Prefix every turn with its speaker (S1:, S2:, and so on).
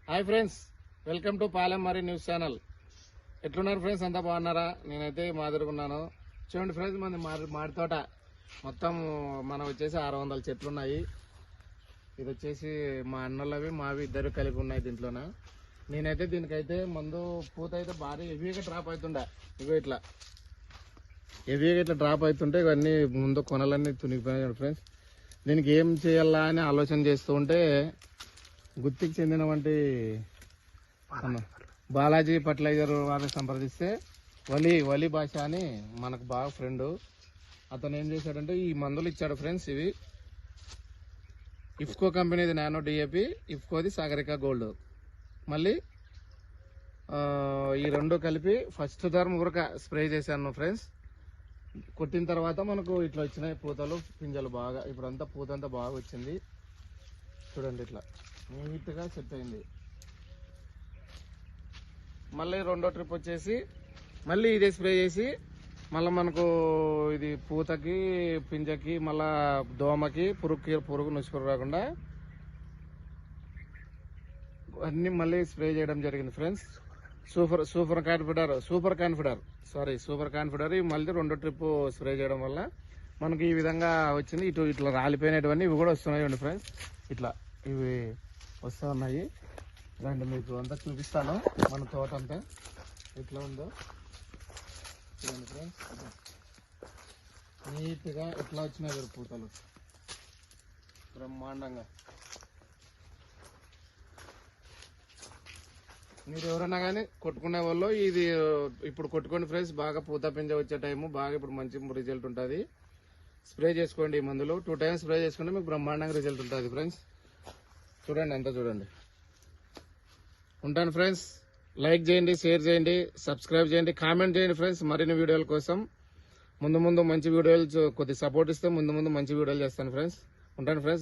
S1: Hi friends, welcome to Palem మరి news channel. ఎట్లున్నారు friends? అంతా బాగున్నారా? నేనైతే మాదిరుగున్నాను. చూడండి ఫ్రెండ్స్, మన మాడి తోట మొత్తం మనం వచ్చేసి 600 చెట్లు ఉన్నాయి. ఇది వచ్చేసి మా అన్నలవి మావి ఇద్దరు కలిపి ఉన్నాయి దీంట్లోన. నేనైతే దీనికైతే మందు పూత అయితే భారీ హెవీగా డ్రాప్ అవుతుండే. ఇగో ఇట్లా హెవీగా ఇట్లా డ్రాప్ అవుతుంటే ఇవన్నీ ముందు కొనలన్నీ తునిగిపోయినాయి ఫ్రెండ్స్. దీనికి ఏం చేయాలా అని ఆలోచన చేస్తూ ఉంటే గుత్తికి చెందిన వంటి బాలాజీ ఫర్టిలైజర్ వారిని సంప్రదిస్తే వలి భాష అని మనకు బాగా ఫ్రెండ్. అతను ఏం చేశాడంటే ఈ మందులు ఇచ్చాడు ఫ్రెండ్స్. ఇవి ఇఫ్కో కంపెనీది నానో డిఏపి, ఇఫ్కోది సాగరిక గోల్డ్. మళ్ళీ ఈ రెండు కలిపి ఫస్ట్ టర్మ్ కూడా స్ప్రే చేశాను ఫ్రెండ్స్. కొట్టిన తర్వాత మనకు ఇట్లా వచ్చినాయి పూతలు పింజలు బాగా. ఇప్పుడంతా పూత అంతా బాగా వచ్చింది చూడండి, ఇట్లా నీట్గా సెట్ అయింది. మళ్ళీ రెండో ట్రిప్ వచ్చేసి మళ్ళీ ఇదే స్ప్రే చేసి మళ్ళీ మనకు ఇది పూతకి పింజకి మళ్ళా దోమకి పురుగు నుసుకురు రాకుండా అన్ని మళ్ళీ స్ప్రే చేయడం జరిగింది ఫ్రెండ్స్. సూపర్ కాన్ఫిడర్ మళ్ళీ రెండో ట్రిప్ స్ప్రే చేయడం వల్ల మనకి ఈ విధంగా వచ్చింది. ఇట్లా రాలిపోయినటువంటి ఇవి కూడా వస్తున్నాయి ఫ్రెండ్స్. ఇట్లా ఇవి వస్తూ ఉన్నాయి. రండి మీకు అంతా చూపిస్తాను. మన తోట అంతా ఎట్లా ఉందో చూడండి ఫ్రెండ్స్. నీట్గా ఎట్లా వచ్చినాయి పూతలు బ్రహ్మాండంగా. మీరు ఎవరైనా కానీ కొట్టుకునే వాళ్ళు ఇది ఇప్పుడు కొట్టుకోండి ఫ్రెండ్స్. బాగా పూత పింజ వచ్చే టైము బాగా ఇప్పుడు మంచి రిజల్ట్ ఉంటుంది. స్ప్రే చేసుకోండి ఈ మందులు. 2 times స్ప్రే చేసుకుంటే మీకు బ్రహ్మాండంగా రిజల్ట్ ఉంటుంది ఫ్రెండ్స్. చూడండి అంతా చూడండి. ఉంటాను ఫ్రెండ్స్. లైక్ చేయండి, షేర్ చేయండి, సబ్స్క్రైబ్ చేయండి, కామెంట్ చేయండి ఫ్రెండ్స్. మరిన్ని వీడియోల కోసం ముందు మంచి వీడియోలు కొద్ది సపోర్ట్ ఇస్తే ముందు మంచి వీడియోలు చేస్తాను ఫ్రెండ్స్. ఉంటాను ఫ్రెండ్స్.